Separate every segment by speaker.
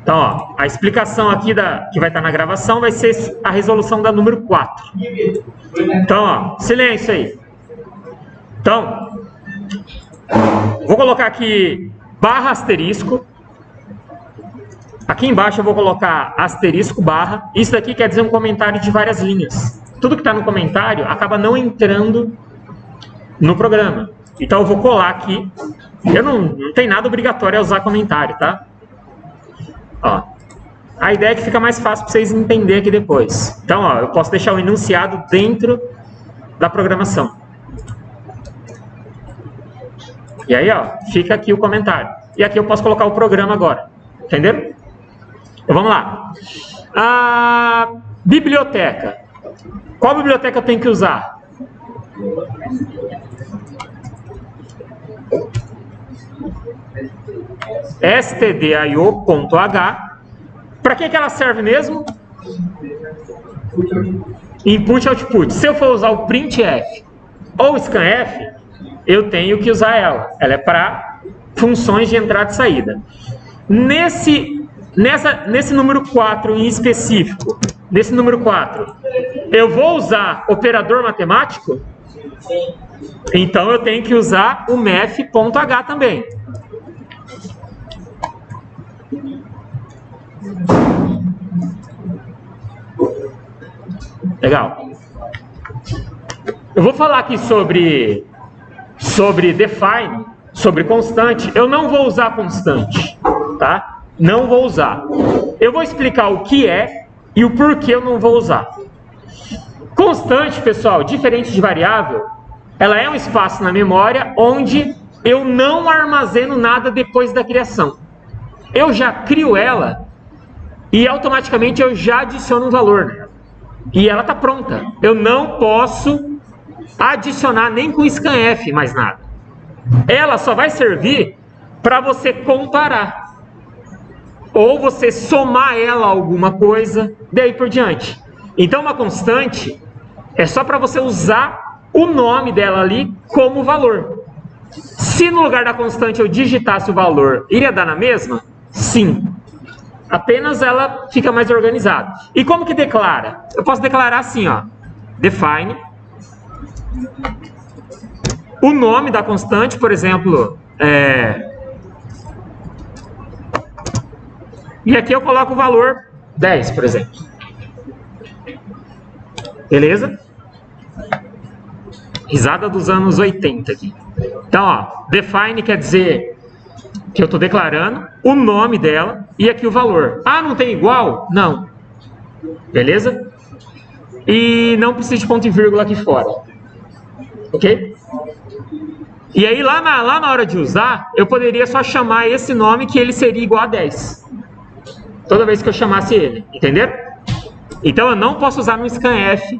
Speaker 1: Então, ó, a explicação aqui que vai estar na gravação vai ser a resolução da número 4. Então, ó, silêncio aí. Então, vou colocar aqui barra asterisco. Aqui embaixo eu vou colocar asterisco barra. Isso daqui quer dizer um comentário de várias linhas. Tudo que está no comentário acaba não entrando no programa. Então eu vou colar aqui. Eu não tem nada obrigatório a usar comentário, tá? Ó, a ideia é que fica mais fácil para vocês entenderem aqui depois. Então, ó, eu posso deixar o enunciado dentro da programação. E aí, ó, fica aqui o comentário. E aqui eu posso colocar o programa agora. Entenderam? Então, vamos lá. A biblioteca. Qual biblioteca eu tenho que usar? stdio.h. Para que ela serve mesmo? Input e output. Se eu for usar o printf ou scanf, eu tenho que usar ela. Ela é para funções de entrada e saída. Nesse número 4 em específico, nesse número 4, eu vou usar operador matemático? Então eu tenho que usar o math.h também. Legal. Eu vou falar aqui sobre define, sobre constante. Eu não vou usar constante, tá? Não vou usar. Eu vou explicar o que é e o porquê eu não vou usar. Constante, pessoal, diferente de variável, ela é um espaço na memória onde eu não armazeno nada depois da criação. Eu já crio ela e automaticamente eu já adiciono um valor nela. E ela está pronta. Eu não posso adicionar nem com scanf mais nada. Ela só vai servir para você comparar. Ou você somar ela a alguma coisa, daí por diante. Então uma constante é só para você usar o nome dela ali como valor. Se no lugar da constante eu digitasse o valor, iria dar na mesma? Sim. Apenas ela fica mais organizada. E como que declara? Eu posso declarar assim, ó. Define. O nome da constante, por exemplo, e aqui eu coloco o valor 10, por exemplo. Beleza? Risada dos anos 80 aqui. Então, ó, define quer dizer que eu estou declarando o nome dela e aqui o valor. Ah, não tem igual? Não. Beleza? E não precisa de ponto e vírgula aqui fora. Ok? E aí, lá na hora de usar, eu poderia só chamar esse nome que ele seria igual a 10. Toda vez que eu chamasse ele. Entenderam? Então, eu não posso usar no scanf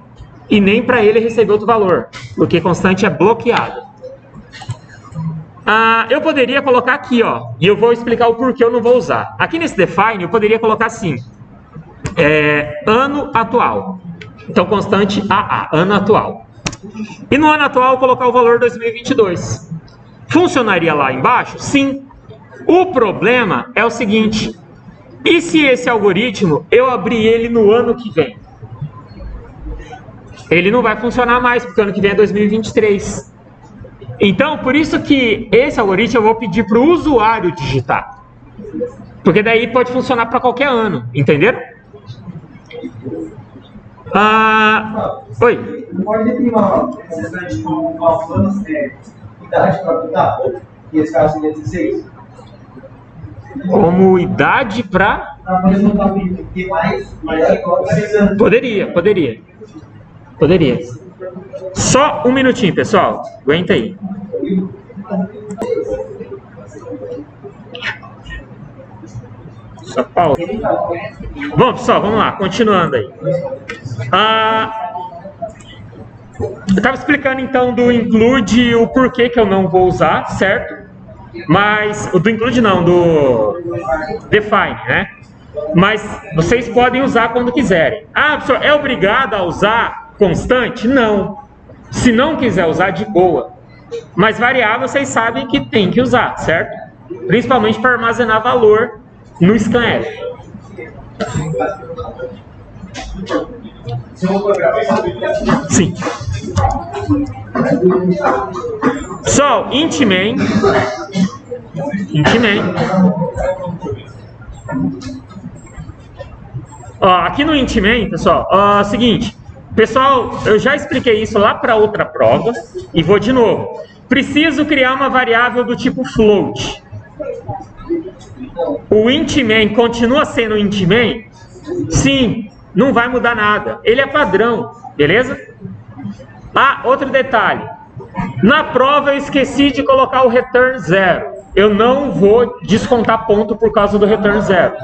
Speaker 1: e nem para ele receber outro valor, porque constante é bloqueada. Eu poderia colocar aqui, ó, e eu vou explicar o porquê eu não vou usar. Aqui nesse define, eu poderia colocar assim, ano atual. Então, constante AA, ano atual. E no ano atual, eu colocar o valor 2022. Funcionaria lá embaixo? Sim. O problema é o seguinte, e se esse algoritmo, eu abrir ele no ano que vem? Ele não vai funcionar mais, porque ano que vem é 2023. Então, por isso que esse algoritmo eu vou pedir para o usuário digitar. Porque daí pode funcionar para qualquer ano, entenderam? Oi?
Speaker 2: Pode definir uma necessidade de calculando idade para aplicar? E esse caso seria 16?
Speaker 1: Como idade para... Poderia. Só um minutinho, pessoal. Aguenta aí. Só pausa. Bom, pessoal, vamos lá. Continuando aí. Eu estava explicando, então, do include o porquê que eu não vou usar, certo? Mas, do include não, do define, né? Mas vocês podem usar quando quiserem. Professor, é obrigado a usar constante? Não. Se não quiser usar, de boa. Mas variável, vocês sabem que tem que usar, certo? principalmente para armazenar valor no scanf. Sim. So, int main. Ó, aqui no int main, pessoal, seguinte. Pessoal, eu já expliquei isso lá para outra prova e vou de novo. Preciso criar uma variável do tipo float. O int main continua sendo int main? Sim, não vai mudar nada. Ele é padrão, beleza? Ah, outro detalhe. Na prova eu esqueci de colocar o return 0. Eu não vou descontar ponto por causa do return 0.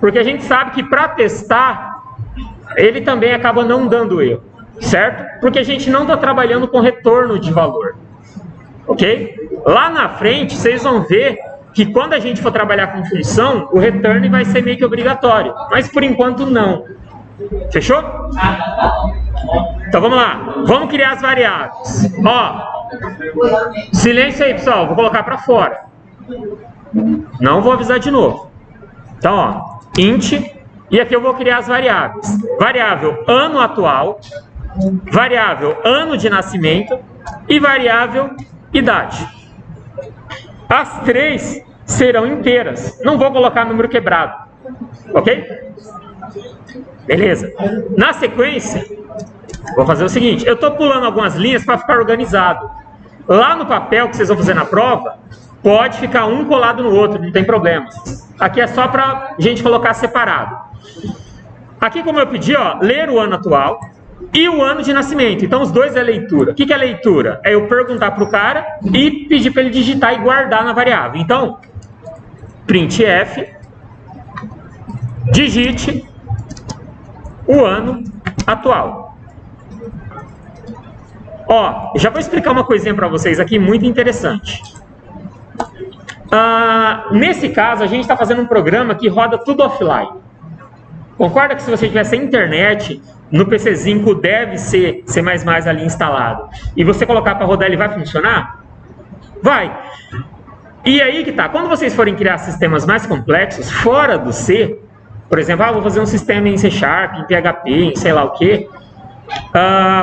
Speaker 1: Porque a gente sabe que para testar, ele também acaba não dando erro, certo? Porque a gente não está trabalhando com retorno de valor, ok? Lá na frente, vocês vão ver que quando a gente for trabalhar com função, o return vai ser meio que obrigatório, mas por enquanto não. Fechou? Então vamos lá, vamos criar as variáveis. Ó, silêncio aí, pessoal, vou colocar para fora. Não vou avisar de novo. Então, ó, int. E aqui eu vou criar as variáveis. Variável ano atual, variável ano de nascimento e variável idade. As três serão inteiras. Não vou colocar número quebrado. Ok? Beleza. Na sequência, vou fazer o seguinte. Eu estou pulando algumas linhas para ficar organizado. Lá no papel que vocês vão fazer na prova, pode ficar um colado no outro, não tem problema. Aqui é só para a gente colocar separado. Aqui, como eu pedi, ó, ler o ano atual e o ano de nascimento. Então, os dois é leitura. O que é leitura? É eu perguntar para o cara e pedir para ele digitar e guardar na variável. Então, printf, digite o ano atual. Ó, já vou explicar uma coisinha para vocês aqui muito interessante. Nesse caso, a gente está fazendo um programa que roda tudo offline. Concorda que se você tiver sem internet, no PCzinho com o dev C++ ali instalado, e você colocar para rodar, ele vai funcionar? Vai. E aí que tá, quando vocês forem criar sistemas mais complexos, fora do C, por exemplo, vou fazer um sistema em C#, em PHP, em sei lá o que,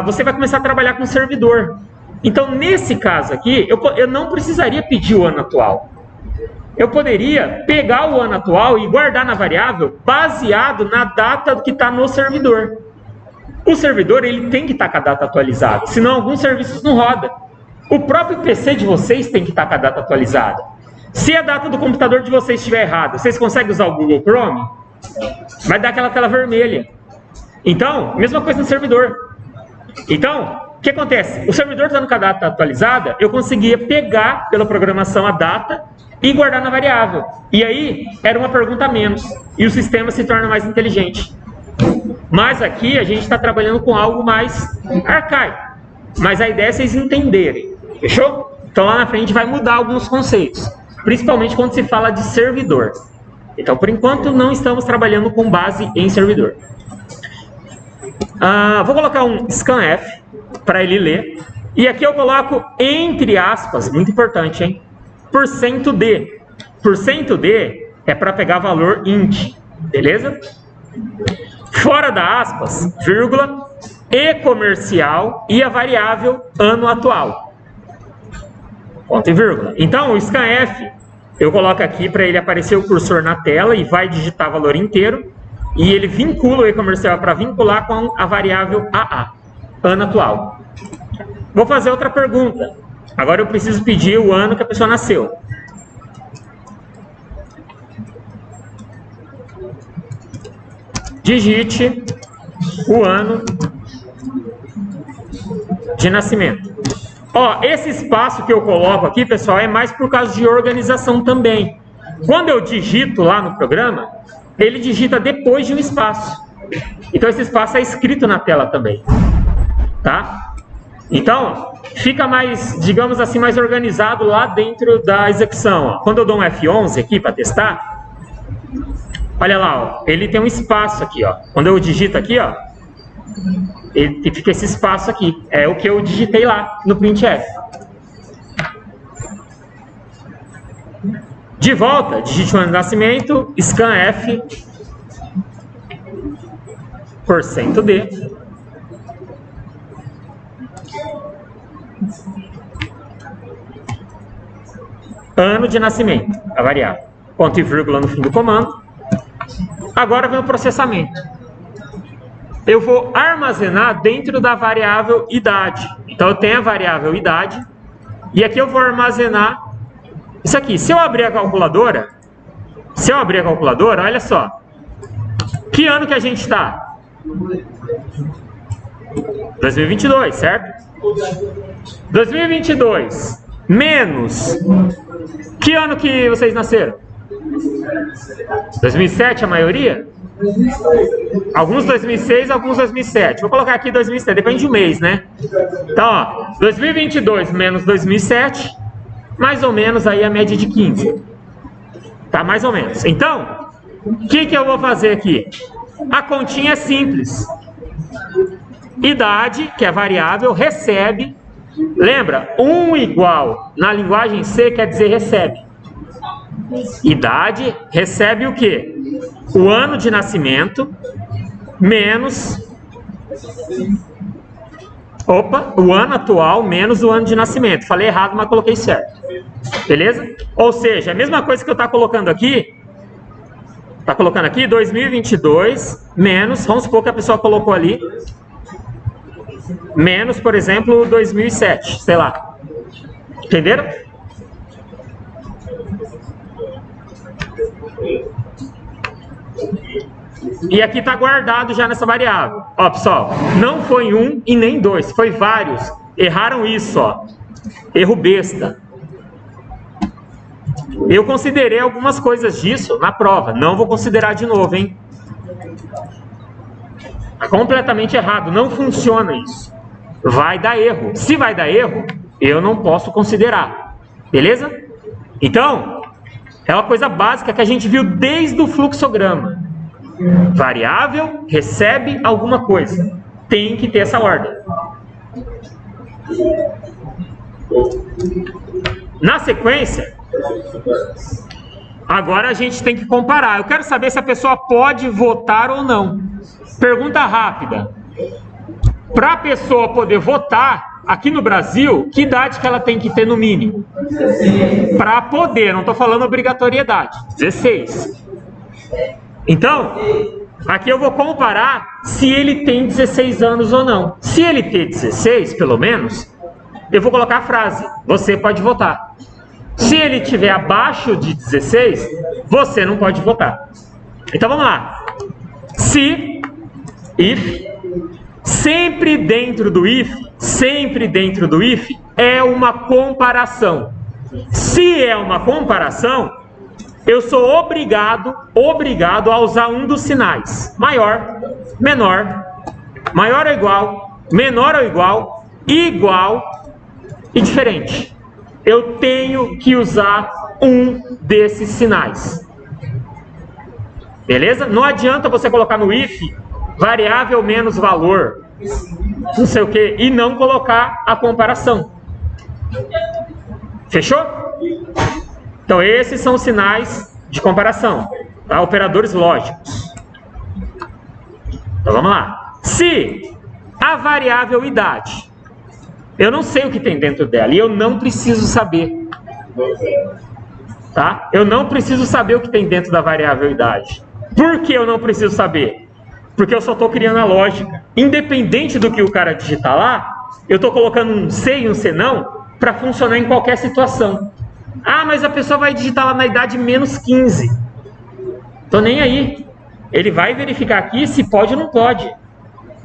Speaker 1: você vai começar a trabalhar com servidor. Então, nesse caso aqui, eu não precisaria pedir o ano atual. Eu poderia pegar o ano atual e guardar na variável baseado na data que está no servidor. O servidor ele tem que estar com a data atualizada, senão alguns serviços não rodam. O próprio PC de vocês tem que estar com a data atualizada. Se a data do computador de vocês estiver errada, vocês conseguem usar o Google Chrome? Vai dar aquela tela vermelha. Então, mesma coisa no servidor. Então, o que acontece? O servidor estando com a data atualizada, eu conseguia pegar pela programação a data e guardar na variável. E aí, era uma pergunta a menos. E o sistema se torna mais inteligente. Mas aqui, a gente está trabalhando com algo mais arcaico. Mas a ideia é vocês entenderem. Fechou? Então, lá na frente vai mudar alguns conceitos. Principalmente quando se fala de servidor. Então, por enquanto, não estamos trabalhando com base em servidor. Vou colocar um scanf para ele ler. E aqui eu coloco entre aspas, muito importante, hein? %d. %d é para pegar valor int, beleza? Fora da aspas, vírgula, e comercial e a variável ano atual. Ponto e vírgula. Então, o scanf, eu coloco aqui para ele aparecer o cursor na tela e vai digitar valor inteiro. E ele vincula o e comercial para vincular com a variável AA, ano atual. Vou fazer outra pergunta. Agora eu preciso pedir o ano que a pessoa nasceu. Digite o ano de nascimento. Ó, esse espaço que eu coloco aqui, pessoal, é mais por causa de organização também. Quando eu digito lá no programa, ele digita depois de um espaço. Então esse espaço é escrito na tela também. Tá? Então, fica mais, digamos assim, mais organizado lá dentro da execução. Ó. Quando eu dou um F11 aqui para testar, olha lá, ó, ele tem um espaço aqui. Ó. Quando eu digito aqui, ó, ele fica esse espaço aqui. É o que eu digitei lá no printf. De volta, digite o ano de nascimento, scanf, %d. Ano de nascimento, a variável. Ponto e vírgula no fim do comando. Agora vem o processamento. Eu vou armazenar dentro da variável idade. Então eu tenho a variável idade. E aqui eu vou armazenar isso aqui. Se eu abrir a calculadora, olha só. Que ano que a gente está? 2022, certo? 2022 menos... Que ano que vocês nasceram? 2007 a maioria? Alguns 2006, alguns 2007. Vou colocar aqui 2007, depende do mês, né? Então, ó, 2022 menos 2007, mais ou menos aí a média de 15. Tá, mais ou menos. Então, o que eu vou fazer aqui? A continha é simples. Idade, que é variável, recebe... Lembra, 1 igual na linguagem C quer dizer recebe. Idade recebe o quê? O ano de nascimento menos... o ano atual menos o ano de nascimento. Falei errado, mas coloquei certo. Beleza? Ou seja, a mesma coisa que eu estou colocando aqui. Está colocando aqui 2022 menos... Vamos supor que a pessoa colocou ali... Menos, por exemplo, 2007, sei lá. Entenderam? E aqui está guardado já nessa variável. Ó, pessoal, não foi 1 e nem 2, foi vários. Erraram isso, ó. Erro besta. Eu considerei algumas coisas disso na prova. Não vou considerar de novo, hein? Tá completamente errado, não funciona isso. Vai dar erro. Se vai dar erro, eu não posso considerar. Beleza? Então, é uma coisa básica que a gente viu desde o fluxograma. Variável recebe alguma coisa. Tem que ter essa ordem. Na sequência, agora a gente tem que comparar. Eu quero saber se a pessoa pode votar ou não. Pergunta rápida. Para a pessoa poder votar aqui no Brasil, que idade que ela tem que ter no mínimo? Para poder, não estou falando obrigatoriedade. 16. Então, aqui eu vou comparar se ele tem 16 anos ou não. Se ele tem 16, pelo menos, eu vou colocar a frase: você pode votar. Se ele estiver abaixo de 16, você não pode votar. Então vamos lá. Se, if, sempre dentro do if é uma comparação. Se é uma comparação, eu sou obrigado a usar um dos sinais. Maior, menor, maior ou igual, menor ou igual, igual e diferente. Eu tenho que usar um desses sinais. Beleza? Não adianta você colocar no if variável menos valor, não sei o que, e não colocar a comparação. Fechou? Então esses são os sinais de comparação, tá? Operadores lógicos. Então vamos lá. Se a variável idade, eu não sei o que tem dentro dela e eu não preciso saber, tá? Eu não preciso saber o que tem dentro da variável idade. Por que eu não preciso saber? Porque eu só estou criando a lógica. Independente do que o cara digitar lá, eu estou colocando um C e um C não para funcionar em qualquer situação. Ah, mas a pessoa vai digitar lá na idade menos 15. Tô nem aí. Ele vai verificar aqui se pode ou não pode.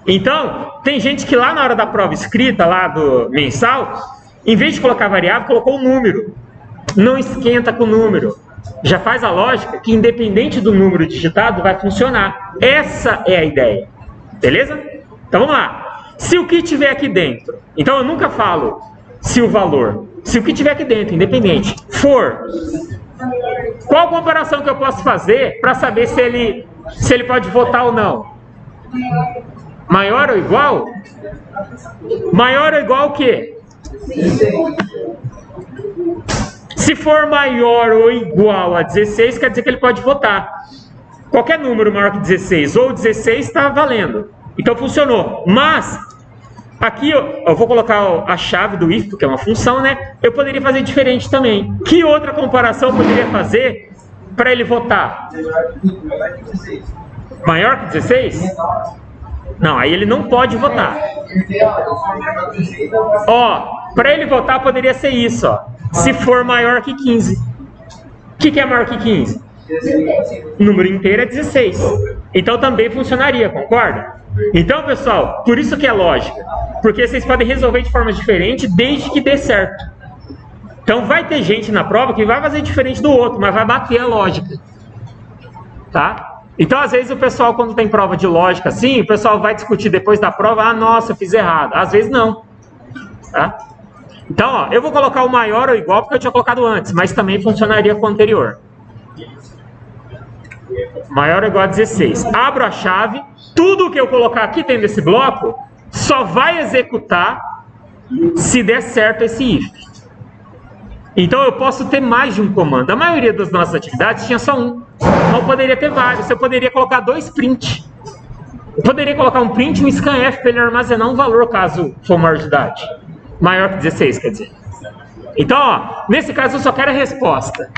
Speaker 1: Então, tem gente que lá na hora da prova escrita, lá do mensal, em vez de colocar variável, colocou um número. Não esquenta com o número. Já faz a lógica que independente do número digitado vai funcionar. Essa é a ideia. Beleza? Então vamos lá. Se o que tiver aqui dentro, então eu nunca falo se o valor, se o que tiver aqui dentro, independente, for, qual comparação que eu posso fazer para saber se ele pode votar ou não? Maior ou igual? Maior ou igual o quê? Se for maior ou igual a 16, quer dizer que ele pode votar. Qualquer número maior que 16 ou 16 está valendo. Então funcionou. Mas, aqui eu vou colocar a chave do if, que é uma função, né? Eu poderia fazer diferente também. Que outra comparação eu poderia fazer para ele votar? Maior que 16? Não, aí ele não pode votar. Ó, para ele votar poderia ser isso, ó. Se for maior que 15. O que é maior que 15? O número inteiro é 16. Então também funcionaria, concorda? Então, pessoal, por isso que é lógica. Porque vocês podem resolver de forma diferente desde que dê certo. Então vai ter gente na prova que vai fazer diferente do outro, mas vai bater a lógica. Tá? Então, às vezes, o pessoal, quando tem prova de lógica assim, o pessoal vai discutir depois da prova, ah, nossa, eu fiz errado. Às vezes não. Tá? Então, ó, eu vou colocar o maior ou igual porque eu tinha colocado antes, mas também funcionaria com o anterior. Maior ou igual a 16. Abro a chave, tudo que eu colocar aqui dentro desse bloco só vai executar se der certo esse if. Então eu posso ter mais de um comando. A maioria das nossas atividades tinha só um. Então eu poderia ter vários. Eu poderia colocar 2 print. Eu poderia colocar um print e um scanf para ele armazenar um valor caso for maior de idade. Maior que 16, quer dizer. Então, ó, nesse caso eu só quero a resposta.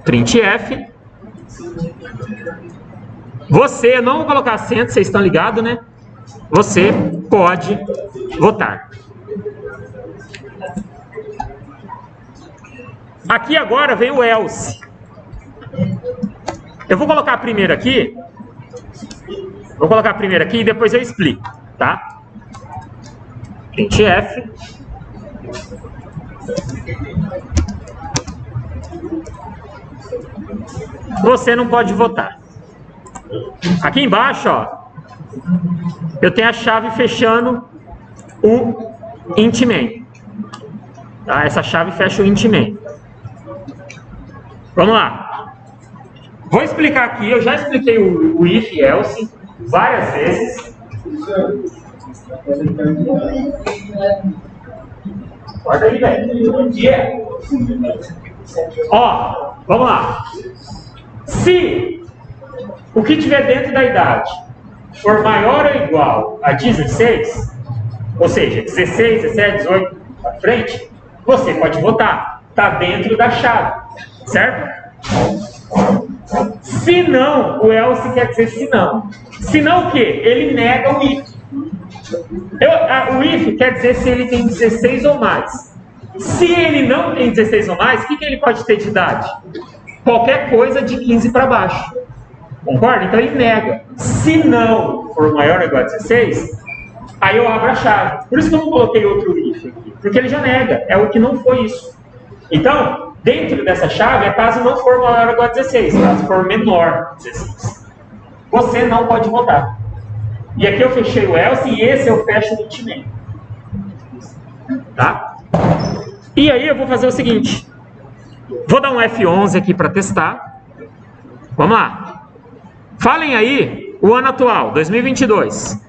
Speaker 1: Printf. Você, não vou colocar acento, vocês estão ligados, né? Você pode votar. Aqui agora vem o else. Eu vou colocar primeiro aqui. Vou colocar primeiro aqui e depois eu explico, tá? Printf. Você não pode votar. Aqui embaixo, ó, eu tenho a chave fechando o int main. Tá? Essa chave fecha o int main. Vamos lá. Vou explicar aqui. Eu já expliquei o if e else várias vezes. Olha aí, velho. Bom dia. Ó, vamos lá. Se o que tiver dentro da idade for maior ou igual a 16, ou seja, 16, 17, 18 para frente, você pode votar. Está dentro da chave, certo? Se não, o else quer dizer se não. Se não o quê? Ele nega o if. O if quer dizer se ele tem 16 ou mais. Se ele não tem 16 ou mais, o que ele pode ter de idade? Qualquer coisa de 15 para baixo. Concorda? Então ele nega. Se não for maior ou igual a 16, aí eu abro a chave. Por isso que eu não coloquei outro if aqui. Porque ele já nega. É o que não foi isso. Então, dentro dessa chave, é caso não for maior ou igual a 16. Caso for menor que 16. Você não pode votar. E aqui eu fechei o else e esse eu fecho no int main. Tá? E aí eu vou fazer o seguinte. Vou dar um F11 aqui para testar. Vamos lá. Falem aí o ano atual, 2022.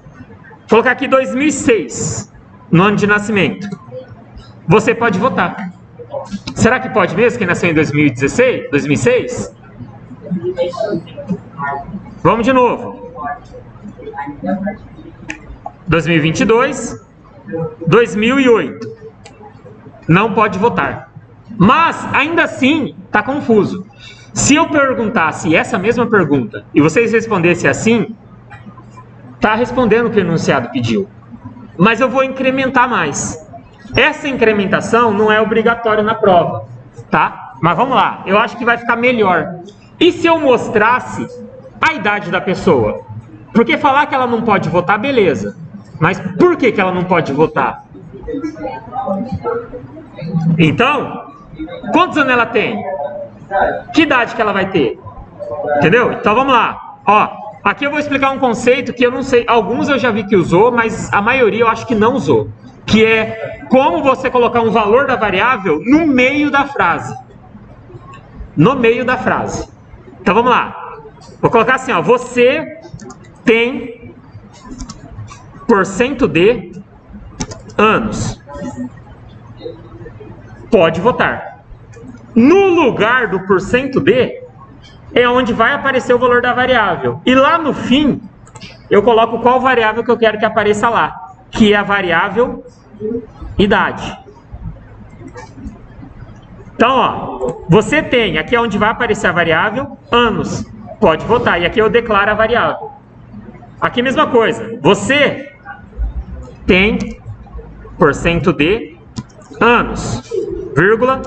Speaker 1: Vou colocar aqui 2006, no ano de nascimento. Você pode votar. Será que pode mesmo quem nasceu em 2016, 2006? Vamos de novo. 2022, 2008. Não pode votar. Mas, ainda assim, está confuso. Se eu perguntasse essa mesma pergunta e vocês respondessem assim, está respondendo o que o enunciado pediu. Mas eu vou incrementar mais. Essa incrementação não é obrigatória na prova, tá? Mas vamos lá, eu acho que vai ficar melhor. E se eu mostrasse a idade da pessoa? Porque falar que ela não pode votar, beleza. Mas por que ela não pode votar? Então, quantos anos ela tem? Que idade que ela vai ter? Entendeu? Então vamos lá. Ó, aqui eu vou explicar um conceito que eu não sei. Alguns eu já vi que usou, mas a maioria eu acho que não usou. Que é como você colocar um valor da variável no meio da frase. No meio da frase. Então vamos lá. Vou colocar assim, ó. Você tem % de anos. Pode votar. No lugar do %d é onde vai aparecer o valor da variável. E lá no fim, eu coloco qual variável que eu quero que apareça lá, que é a variável idade. Então, ó, você tem, aqui é onde vai aparecer a variável, anos. Pode votar. E aqui eu declaro a variável. Aqui mesma coisa. Você tem %d anos, vírgula,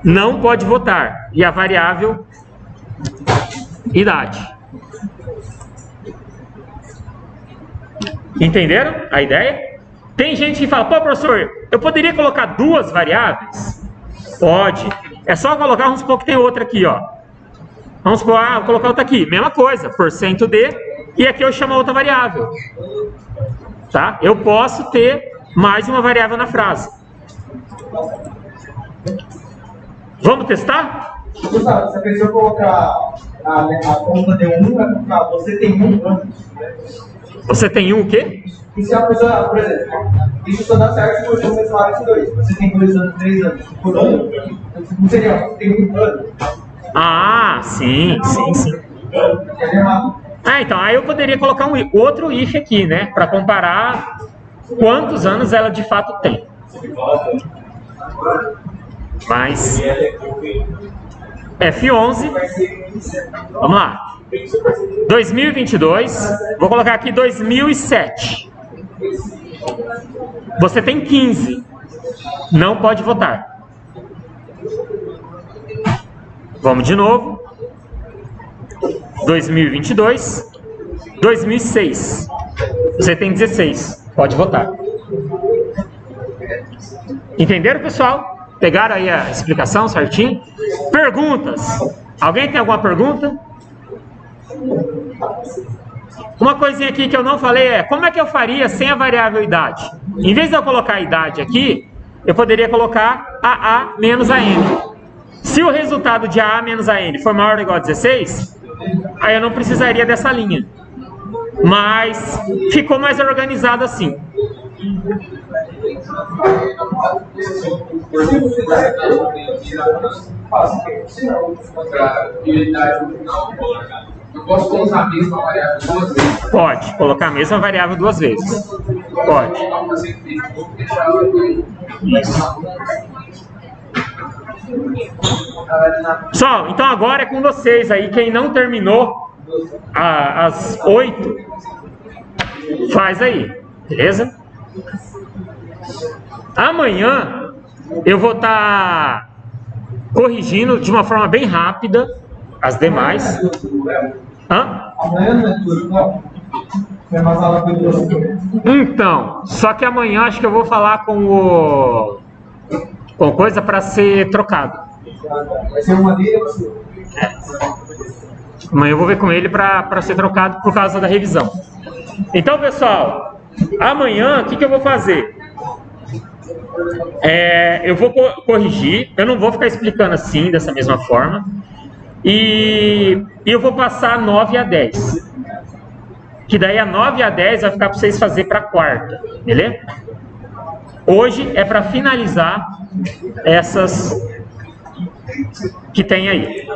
Speaker 1: não pode votar. E a variável idade. Entenderam a ideia? Tem gente que fala, pô, professor, eu poderia colocar duas variáveis? Pode. É só colocar, vamos supor que tem outra aqui, ó. Vamos supor, vou colocar outra aqui. Mesma coisa, %d, e aqui eu chamo a outra variável. Tá? Eu posso ter mais uma variável na frase. Vamos testar?
Speaker 2: Gustavo, se a pessoa colocar a conta de 1, vai colocar você tem 1 ano.
Speaker 1: Você tem um o quê?
Speaker 2: E se a pessoa, por exemplo, isso só dá certo se você falar esses dois. Você tem 2 anos, 3 anos, por ano. Não seria, você tem 1 ano.
Speaker 1: Ah, sim. Então, aí eu poderia colocar um outro if aqui, né? Para comparar quantos anos ela de fato tem. Mas F11, vamos lá. 2022, vou colocar aqui 2007. Você tem 15, não pode votar. Vamos de novo. 2022, 2006. Você tem 16, pode votar. Entenderam, pessoal? Pegaram aí a explicação certinho? Perguntas? Alguém tem alguma pergunta? Uma coisinha aqui que eu não falei é, como é que eu faria sem a variável idade? Em vez de eu colocar a idade aqui, eu poderia colocar AA menos AN. Se o resultado de AA menos AN for maior ou igual a 16, aí eu não precisaria dessa linha. Mas ficou mais organizado assim.
Speaker 2: Eu posso colocar a mesma variável duas vezes?
Speaker 1: Pode colocar a mesma variável duas vezes. Pode. Isso. Pessoal, então agora é com vocês aí. Quem não terminou às 8, faz aí, beleza? Amanhã eu vou estar corrigindo de uma forma bem rápida as demais.
Speaker 2: Amanhã não é tudo, não. Vai passar lá pelo.
Speaker 1: Então, só que amanhã acho que eu vou falar com coisa para ser trocado.
Speaker 2: Vai ser uma dele ou sua?
Speaker 1: Amanhã eu vou ver com ele para ser trocado por causa da revisão. Então, pessoal, amanhã o que eu vou fazer? Eu vou corrigir, eu não vou ficar explicando assim, dessa mesma forma. E eu vou passar 9 a 10. Que daí a 9 a 10 vai ficar para vocês fazerem para a quarta, beleza? Hoje é para finalizar essas que tem aí.